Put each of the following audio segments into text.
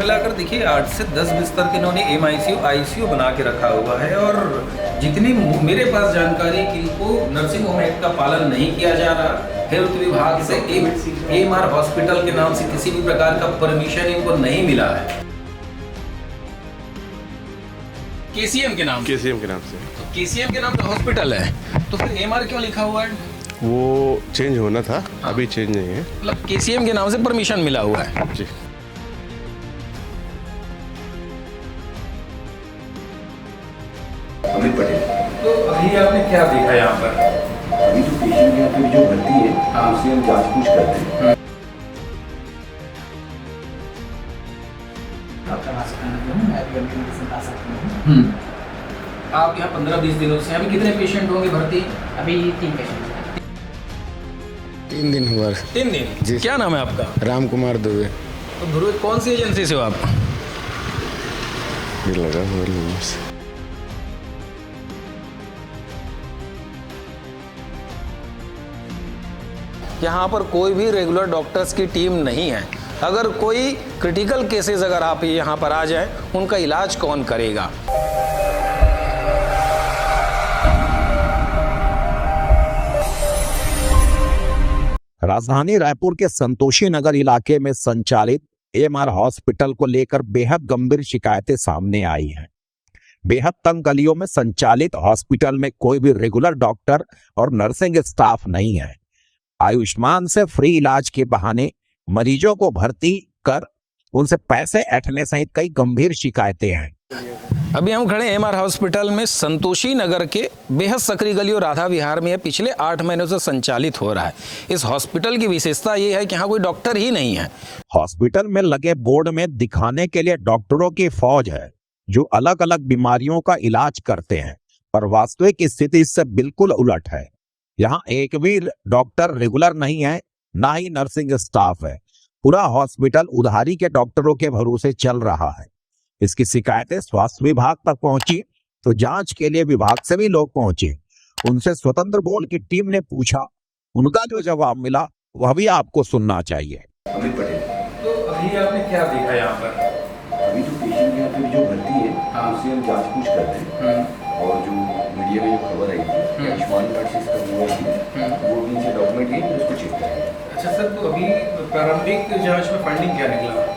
मिलाकर देखिए 8 से 10 बिस्तर के इन्होंने आईसीयू बना के रखा हुआ है। और जितनी मेरे पास जानकारी कि इनको नर्सिंग होम एक्ट का पालन नहीं किया जा रहा, हेल्थ विभाग से एमआर हॉस्पिटल के नाम से किसी भी प्रकार का परमिशन इनको नहीं मिला है। केसीएम के नाम से तो केसीएम के नाम पे हॉस्पिटल है, तो फिर एमआर क्यों लिखा हुआ है? वो चेंज होना था, अभी चेंज नहीं है। मतलब केसीएम के नाम से परमिशन मिला हुआ है जी। अमित पटेल। तो अभी आपने क्या देखा यहाँ पर? अभी जो पेशेंट यहाँ पे जो भर्ती है उससे हम जांच पूछ करते हैं। आप यहाँ 15-20 दिनों से, अभी कितने पेशेंट होंगे भर्ती? अभी 3 पेशेंट। 3 दिन हुआ। 3 दिन जी। क्या नाम है आपका? राम कुमार दुबे। तो ध्रुव कौन सी एजेंसी से हो आप? ये लगा हुआ लोगों से। यहाँ पर कोई भी रेगुलर डॉक्टर्स की टीम नहीं है। अगर कोई क्रिटिकल केसेस अगर आप यहाँ पर आ जाएं, उनका इलाज कौन करेगा? राजधानी रायपुर के संतोषी नगर इलाके में संचालित एमआर हॉस्पिटल को लेकर बेहद गंभीर शिकायतें सामने आई हैं। बेहद तंग गलियों में संचालित हॉस्पिटल में कोई भी रेगुलर डॉक्टर और नर्सिंग स्टाफ नहीं है। आयुष्मान से फ्री इलाज के बहाने मरीजों को भर्ती कर उनसे पैसे ऐंठने सहित कई गंभीर शिकायतें हैं। अभी हम खड़े एमआर हॉस्पिटल में संतोषी नगर के बेहद सकरी गली और राधा विहार में है। पिछले 8 महीनों से संचालित हो रहा है। इस हॉस्पिटल की विशेषता ये है कि यहाँ कोई डॉक्टर ही नहीं है। हॉस्पिटल में लगे बोर्ड में दिखाने के लिए डॉक्टरों की फौज है जो अलग अलग बीमारियों का इलाज करते हैं, पर वास्तविक स्थिति इससे बिल्कुल उलट है। यहाँ एक भी डॉक्टर रेगुलर नहीं है, ना ही नर्सिंग स्टाफ है। पूरा हॉस्पिटल उधारी के डॉक्टरों के भरोसे चल रहा है। इसकी शिकायतें स्वास्थ्य विभाग तक पहुंची तो जांच के लिए विभाग से भी लोग पहुंचे। उनसे स्वतंत्र बोर्ड की टीम ने पूछा, उनका जो जवाब मिला वह भी आपको सुनना चाहिए। अमित पटेल। तो अभी आपने क्या देखा यहाँ पर? अभी जो पेशेंट यहाँ पे जो भर्ती है उससे हम जांच पूछ करते हैं। और जो मीडिया में जो खबर आई थी आयुष्मान कार्ड से इसका हुआ थी, वो भी इनसे डॉक्यूमेंट है, उसको चेक करेंगे। अच्छा सर, तो अभी प्रारंभिक जांच में फाइंडिंग क्या निकला?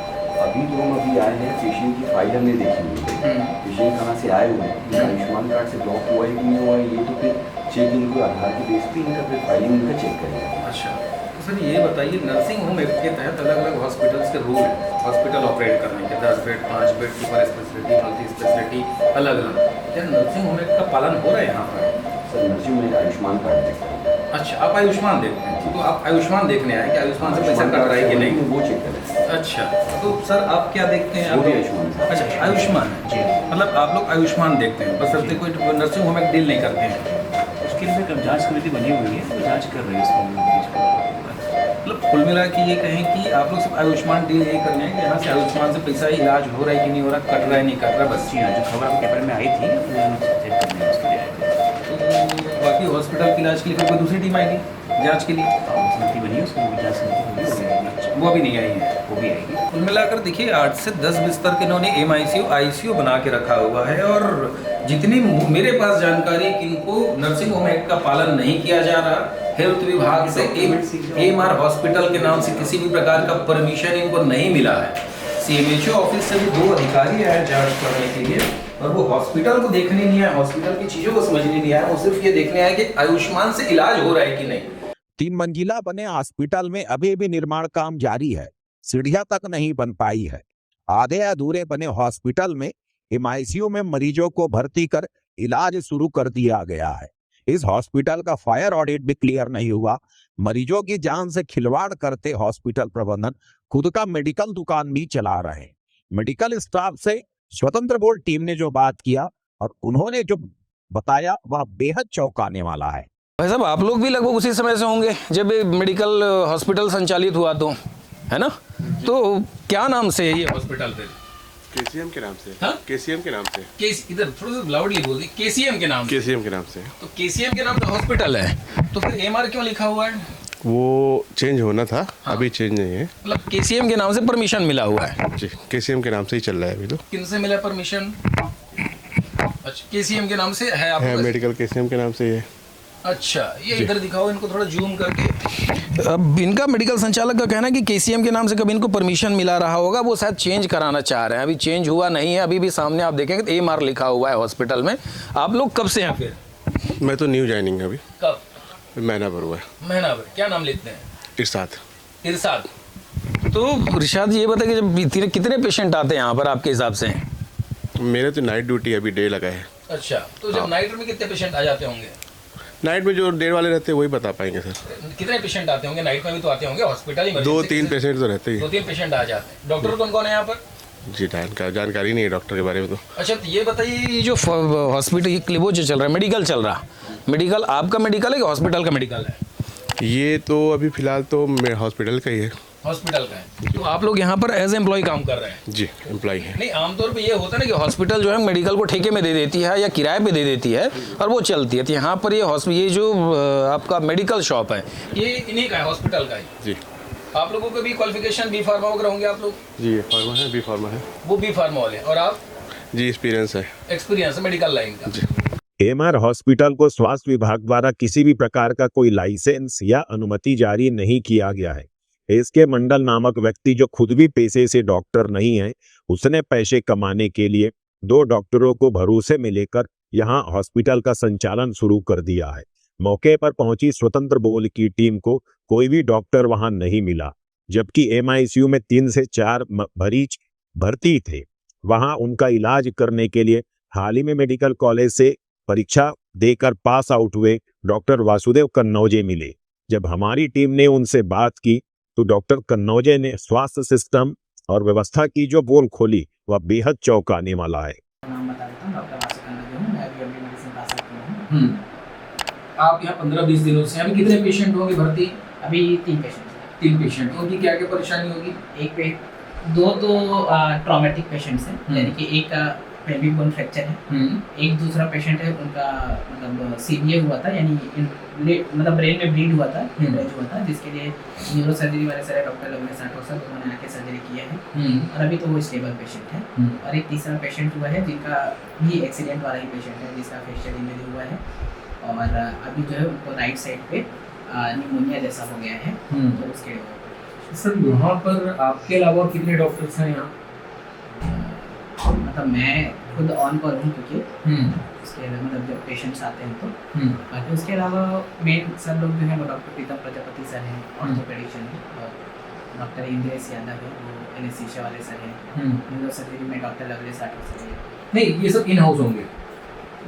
अभी तो हम अभी आए हैं, पेशेंट की फाइल हमने देखी हुई है। पेशेंट कहाँ से आए हुए हैं, आयुष्मान कार्ड से ब्लॉक हुआ है कि नहीं हुआ है, ये तो फिर चेक इनको आधार के बेस पे इनका फिर फाइलिंग इनका चेक करेंगे। अच्छा, तो सर ये बताइए, नर्सिंग होम एक्ट के तहत अलग अलग हॉस्पिटल्स के रूल है हॉस्पिटल ऑपरेट करने के। 10 bed, 5 bed, super speciality, multi speciality, अलग अलग। क्या नर्सिंग होम एक्ट का पालन हो रहा है यहाँ पर? सर नर्सिंग में आयुष्मान कार्ड देखते हैं। अच्छा, आप आयुष्मान देखते हैं, तो आप आयुष्मान देखने आए कि आयुष्मान से पैसा कट रहा है कि नहीं? वो चेक करें। अच्छा, तो सर आप क्या देखते हैं? वो भी आयुष्मान। अच्छा, आयुष्मान है जी। मतलब आप लोग आयुष्मान देखते हैं, बस कोई नर्सिंग होम एक्ट डील नहीं करते हैं। उसके लिए कब जांच कमेटी बनी हुई है, वो जांच कर रही है इसको। मतलब कुल मिला के ये कहें कि आप लोग सिर्फ आयुष्मान डील यही करने हैं कि यहाँ से आयुष्मान से पैसा इलाज हो रहा है कि नहीं हो रहा, कट रहा है नहीं कट रहा, बस। जी हाँ, जो खबर आपके पेपर में आई थी वो चेक करने उसके लिए आए थे। तो बाकी हॉस्पिटल के इलाज के लिए फिर कोई दूसरी टीम आएगी जांच के लिए? समिति बनी है, उसको जांच समिति वो अभी नहीं आई है। वो भी आएगी। कुल मिलाकर देखिए 8 से 10 बिस्तर के इन्होंने आईसीयू बना के रखा हुआ है। और जितनी मेरे पास जानकारी कि इनको नर्सिंग होम एक्ट का पालन नहीं किया जा रहा, हेल्थ विभाग से एमआर हॉस्पिटल के नाम से किसी भी प्रकार का परमिशन इनको नहीं मिला है। सीएमएचओ ऑफिस से भी 2 अधिकारी आए जांच करने के लिए, और वो हॉस्पिटल को देखने नहीं आए, हॉस्पिटल की चीजों को समझने नहीं आए, वो सिर्फ ये देखने आए कि आयुष्मान से इलाज हो रहा है कि नहीं। 3 मंजिला बने हॉस्पिटल में अभी भी निर्माण काम जारी है, सीढ़ियां तक नहीं बन पाई है। आधे अधूरे बने हॉस्पिटल में एमआईसीयू में मरीजों को भर्ती कर इलाज शुरू कर दिया गया है। इस हॉस्पिटल का फायर ऑडिट भी क्लियर नहीं हुआ। मरीजों की जान से खिलवाड़ करते हॉस्पिटल प्रबंधन खुद का मेडिकल दुकान भी चला रहे हैं। मेडिकल स्टाफ से स्वतंत्र बोर्ड टीम ने जो बात किया और उन्होंने जो बताया वह बेहद चौंकाने वाला है। भाई साहब, आप लोग भी लगभग उसी समय से होंगे जब मेडिकल हॉस्पिटल संचालित हुआ, तो है ना? तो क्या नाम से है ये हॉस्पिटल पे? केसीएम के नाम से। हाँ? केसीएम के नाम से। इधर थोड़ा सा लाउडली बोल दी। केसीएम के नाम से। केसीएम के नाम से। तो केसीएम के नाम से हॉस्पिटल है, तो फिर एमआर क्यों लिखा हुआ है? वो चेंज होना था, अभी चेंज नहीं है। मतलब केसीएम के नाम से परमिशन मिला हुआ है। जी, केसीएम के नाम से ही चल रहा है अभी तो। किन से मिला परमिशन? अच्छा, केसीएम के नाम से है आपके है, पास? मेडिकल केसीएम के नाम से ही है। अच्छा, ये इधर दिखाओ इनको थोड़ा जूम करके। अब इनका मेडिकल संचालक का कहना है कि केसीएम के नाम से कभी इनको परमिशन मिला रहा होगा, वो शायद चेंज कराना चाह रहे हैं। अभी चेंज हुआ नहीं है, अभी भी सामने आप देखेंगे तो एमआर लिखा हुआ है हॉस्पिटल में। आप लोग कब से हैं फिर? मैं तो न्यू ज्वाइनिंग है अभी, कब? महीना भर हुआ है। महीना भर। क्या नाम लिखते हैं? इरशाद। इरशाद। तो इरशाद जी, ये बताइए कि जब कितने पेशेंट आते हैं यहाँ पर आपके हिसाब से? मेरे तो नाइट ड्यूटी अभी डे लगा है। अच्छा, तो जब नाइट में कितने पेशेंट आ जाते होंगे? नाइट में जो डे वाले रहते हैं वही बता पाएंगे सर। कितने पेशेंट आते होंगे? नाइट में भी तो आते होंगे हॉस्पिटल? 2-3 पेशेंट तो रहते ही। 2-3 पेशेंट आ जाते हैं। डॉक्टर कौन कौन है यहाँ पर? जी, जानकारी नहीं है डॉक्टर के बारे में तो। अच्छा, तो ये बताइए, ये जो हॉस्पिटल वो जो चल रहा है, मेडिकल चल रहा, मेडिकल आपका मेडिकल है कि हॉस्पिटल का मेडिकल है? ये तो अभी फिलहाल तो मेरे हॉस्पिटल का ही है। हॉस्पिटल का है। तो आप लोग यहाँ पर एज एम्प्लॉय काम कर रहे हैं? जी, एम्प्लॉय है। नहीं, आमतौर पे ये होता है ना कि हॉस्पिटल जो है मेडिकल को ठेके में दे देती है या किराए पे दे देती है और वो चलती है। तो यहाँ पर ये जो आपका मेडिकल शॉप है, ये इन्हीं का है, हॉस्पिटल का है? जी। आप लोगों के भी क्वालिफिकेशन बी फार्मा वगैरह होंगे आप लोग? जी, फार्मा है, बी फार्मा है। वो बी फार्मा वाले। और आप? जी, एक्सपीरियंस है। एक्सपीरियंस है मेडिकल लाइन का। जी। एमआर हॉस्पिटल को स्वास्थ्य विभाग द्वारा किसी भी प्रकार का कोई लाइसेंस या अनुमति जारी नहीं किया गया है। एसके मंडल नामक व्यक्ति, जो खुद भी पेशे से डॉक्टर नहीं है, उसने पैसे कमाने के लिए 2 डॉक्टरों को भरोसे में लेकर यहां हॉस्पिटल का संचालन शुरू कर दिया है। मौके पर पहुंची स्वतंत्र बोल की टीम को कोई भी डॉक्टर वहां नहीं मिला, जबकि एमआईसीयू में 3 से 4 मरीज भर्ती थे। वहां उनका इलाज करने के लिए हाल ही में मेडिकल कॉलेज से परीक्षा देकर पास आउट हुए डॉक्टर वासुदेव कन्नौजे मिले। जब हमारी टीम ने उनसे बात की तो डॉक्टर कन्नौजे ने स्वास्थ्य सिस्टम और व्यवस्था की जो पोल खोली, वह बेहद चौंकाने वाला है। नाम बता देता हूँ, डॉक्टर वासु कन्नौजे हूँ। मैं अभी मेडिसिन पास आउट हूँ। आप यहाँ 15-20 दिनों से, अभी कितने पेशेंट होंगे भर्ती? अभी 3 पेशेंट हैं। 3 पेशेंट। उनकी क्या क्या परेशानी होगी? दो तो ट्रॉमेटिक पेशेंट्स हैं, यानी कि एक का पेल्विक बोन फ्रैक्चर है, एक दूसरा पेशेंट है उनका मतलब सीवीए हुआ था, यानी मतलब ब्रेन में ब्लीड हुआ था, हेमरेज हुआ था, जिसके लिए न्यूरो सर्जरी वाले सारे डॉक्टर लोग ने 60 वर्ष उन्होंने आके सर्जरी किया है और अभी तो वो स्टेबल पेशेंट है। और एक तीसरा पेशेंट हुआ है जिनका भी एक्सीडेंट वाला ही पेशेंट है, जिसका फेशियल इंजरी हुआ है और अभी जो है उनको राइट साइड पे निमोनिया जैसा हो गया है। तो उसके सर, यहाँ पर आपके अलावा कितने डॉक्टर्स हैं यहाँ? मतलब मैं खुद ऑन कॉल हूँ, क्योंकि उसके मतलब जब पेशेंट्स आते हैं तो बाकी उसके अलावा मेन सर लोग जो है वो डॉक्टर प्रीतम प्रजापति सर हैं, ऑर्थोपेडिशियन है, और डॉक्टर इंद्रेश यादव है, वो एनेस्थीसिया वाले सर हैं, न्यूरो सर्जरी में डॉक्टर लवले साठो सर है। नहीं, ये सब इन हाउस होंगे?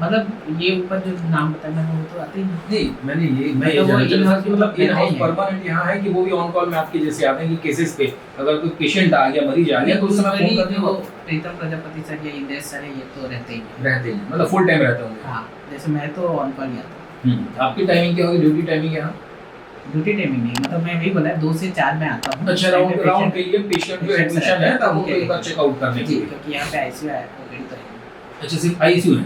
मतलब ये ऊपर जो नाम बताया मैंने वो तो आते ही नहीं। मैंने ये जानना चाह रहा था कि मतलब इन हाउस परमानेंट यहाँ है कि वो भी ऑन कॉल में आपके जैसे आते हैं कि केसेस पे अगर कोई पेशेंट आ गया, मरीज आ गया, तो उस समय फोन करते हो? प्रीतम प्रजापति सर या इंद्रेश सर है, ये तो रहते ही हैं, मतलब फुल टाइम रहते होंगे? हाँ, जैसे मैं तो ऑन कॉल ही आता हूँ। आपकी टाइमिंग क्या होगी, ड्यूटी टाइमिंग यहाँ? ड्यूटी टाइमिंग नहीं, मतलब मैं वही बोला 2 से 4 में आता हूँ। अच्छा, राउंड के लिए पेशेंट जो एडमिशन है तब उनको एक बार चेकआउट करने के लिए, क्योंकि यहाँ पे आईसीयू है, ओपीडी तो है। अच्छा, सिर्फ आईसीयू है,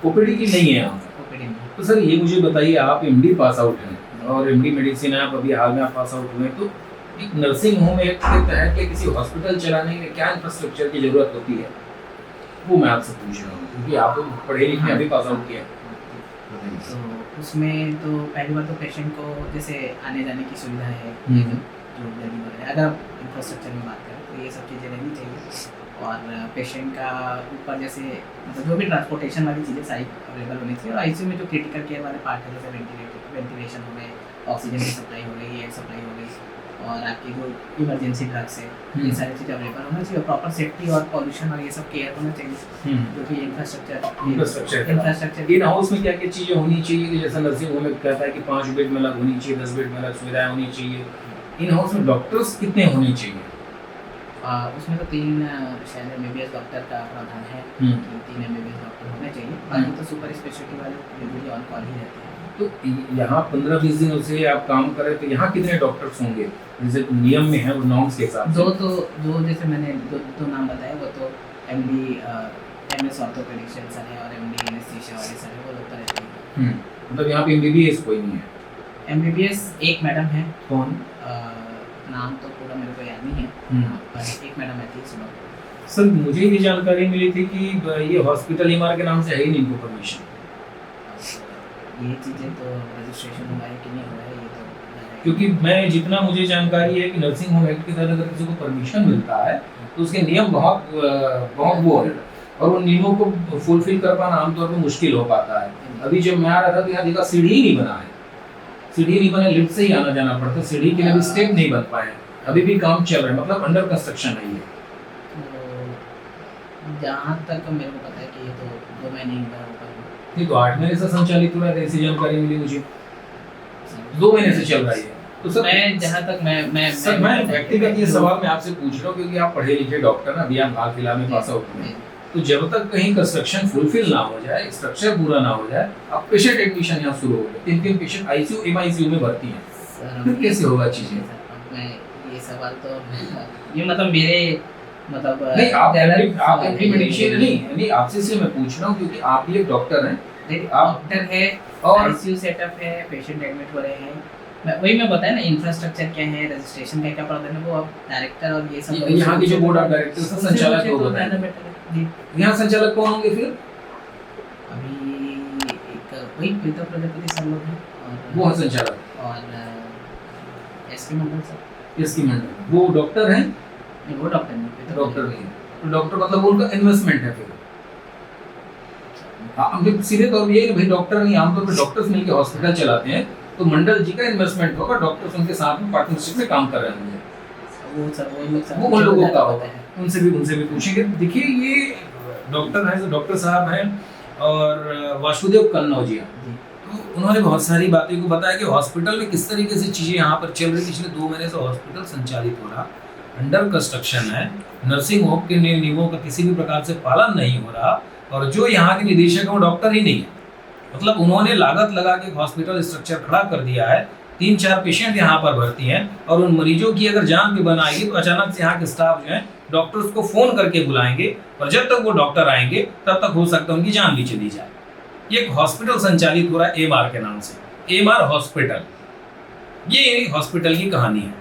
ओपीडी की नहीं है यहाँ? ओपीडी में। तो सर ये मुझे बताइए, आप एमडी पास आउट हैं और एमडी मेडिसिन है, आप अभी हाल में आप पास आउट हुए, तो एक नर्सिंग होम एक के तहत या किसी हॉस्पिटल चलाने में क्या इंफ्रास्ट्रक्चर की जरूरत होती है, वो मैं आपसे पूछ रहा हूँ, क्योंकि आप पढ़े लिखे अभी पास आउट किया। तो उसमें तो पहली बार तो पेशेंट को जैसे आने जाने की सुविधा है, जो जल्दी वगैरह, अगर आप इंफ्रास्ट्रक्चर में बात करें तो ये सब चीज़ें रहनी चाहिए। और पेशेंट का ऊपर जैसे मतलब जो भी ट्रांसपोर्टेशन वाली चीज़ें सारी अवेलेबल होनी चाहिए। और आईसीयू में जो क्रिटिकल केयर वाले पार्ट है, जैसे वेंटिलेशन हो गए, ऑक्सीजन की सप्लाई हो गई, एयर सप्लाई हो गई, और आपकी जो इमरजेंसी ड्रग्स है, ये सारी चीज़ अवेलेबल होना चाहिए। प्रॉपर सेफ्टी और पॉल्यूशन और ये सब केयर होना चाहिए, जो कि इंफ्रास्ट्रक्चर इन हाउस में क्या क्या चीज़ें होनी चाहिए, कि जैसा नर्सिंग होम में कहता है कि 5 बेड में अलग होनी चाहिए, 10 बेड में अलग सुविधाएं होनी चाहिए, इन हाउस में डॉक्टर्स कितने होने चाहिए? उसमें तो 3 शायद एमबीबीएस डॉक्टर का प्रावधान है कि 3 एमबीबीएस डॉक्टर होने चाहिए। बाकी तो सुपर स्पेशलिटी वाले रेगुलरली ऑन कॉल ही रहते हैं। तो यहाँ 15-20 दिनों से आप काम कर रहे, तो यहाँ कितने डॉक्टर्स होंगे जैसे नियम में है, वो नॉर्म्स के हिसाब से? दो जैसे मैंने दो नाम बताए, वो तो एमडी एमएस ऑर्थोपेडिशियन सर है और एमडी एनेस्थीसिया वाले सर है, वो लोग तो रहते हैं। मतलब यहाँ पे एमबीबीएस कोई नहीं है? MBBS एक मैडम है, कौन? नाम तो पूरा मेरे को याद नहीं है, पर एक मैडम आती है सुबह। सर मुझे भी जानकारी मिली थी कि ये हॉस्पिटल ईमार के नाम से है ही नहीं इनको परमिशन। ये चीज़ें तो रजिस्ट्रेशन हुआ है कि नहीं हुआ है ये तो क्योंकि मैं जितना मुझे जानकारी है कि नर्सिंग होम एक्ट के तहत अगर किसी को परमिशन मिलता है तो उसके नियम बहुत बहुत वो है और उन नियमों को फुलफिल कर पाना आमतौर पर मुश्किल हो पाता है। अभी जब मैं आ रहा था तो यहाँ देखा सीढ़ी ही नहीं बना है, सीढ़ी नहीं बना, लिफ्ट से ही आना जाना पड़ता, सीढ़ी के लिए भी स्टेप नहीं बन पाए, अभी भी काम चल रहा है, मतलब अंडर कंस्ट्रक्शन है ये। तो जहाँ तक मेरे को पता है कि ये तो 2 महीने ही हुआ होगा। नहीं तो 8 महीने से संचालित हो रहा है, ऐसी जानकारी मिली मुझे, 2 महीने से चल रहा है ये। तो सर मैं जहाँ तक मैं व्यक्तिगत ये सवाल मैं आपसे पूछ रहा हूँ क्योंकि आप पढ़े लिखे डॉक्टर ना, अभी आप हाल फिलहाल में पास आउट हुए, तो जब तक कहीं कंस्ट्रक्शन फुलफिल ना हो जाए, स्ट्रक्चर पूरा ना हो जाए, अब पेशेंट एडमिशन यहाँ शुरू हो गए, 3 पेशेंट आईसीयू MICU में भर्ती हैं, सर कैसे होगा चीजें? अब मैं ये सवाल तो ये मतलब मेरे मतलब नहीं आप इम्प्लीमेंटेशन नहीं आपसे इसलिए मैं पूछ रहा हूँ क्योंकि आप भी एक डॉक्टर हैं, आप डॉक्टर है और आईसीयू सेटअप है, पेशेंट एडमिट हो रहे हैं, मैं बताया ना इंफ्रास्ट्रक्चर क्या है, रजिस्ट्रेशन का क्या प्रावधान है, वो अब डायरेक्टर और ये सब यहाँ की जो बोर्ड ऑफ डायरेक्टर्स है, संचालक को बताएं। जी यहाँ संचालक कौन होंगे फिर? अभी एक वही प्रीता प्रजापति सर लोग हैं और वो है संचालक और एसके मंडल सर। इसकी मंडल, वो डॉक्टर हैं? नहीं वो डॉक्टर नहीं, डॉक्टर नहीं, तो डॉक्टर मतलब उनका इन्वेस्टमेंट है फिर। हाँ हम सीधे तौर पर ये भाई डॉक्टर नहीं, आमतौर पर डॉक्टर्स मिलकर हॉस्पिटल चलाते हैं, तो मंडल जी का इन्वेस्टमेंट होगा, डॉक्टर्स उनके साथ में पार्टनरशिप में काम कर रहे होंगे, वो सर वो लोग सब वो उन लोगों का होता है, उनसे भी पूछेंगे। देखिए ये डॉक्टर हैं, डॉक्टर साहब हैं और वासुदेव कन्नौजिया, तो उन्होंने बहुत सारी बातें को बताया कि हॉस्पिटल में किस तरीके से चीज़ें यहाँ पर चल रही। पिछले 2 महीने से हॉस्पिटल संचालित हो रहा, अंडर कंस्ट्रक्शन है, नर्सिंग होम के नियमों का किसी भी प्रकार से पालन नहीं हो रहा, और जो यहाँ के निदेशक है वो डॉक्टर ही नहीं है, मतलब उन्होंने लागत लगा के हॉस्पिटल स्ट्रक्चर खड़ा कर दिया है, 3-4 पेशेंट यहाँ पर भर्ती हैं, और उन मरीजों की अगर जान भी बनाएगी तो अचानक से यहाँ के स्टाफ जो है डॉक्टर्स को फोन करके बुलाएंगे, और जब तक वो डॉक्टर आएंगे तब तक हो सकता है उनकी जान भी चली जाए। ये एक हॉस्पिटल संचालित हो रहा है एमआर के नाम से, एमआर हॉस्पिटल, ये हॉस्पिटल की कहानी है।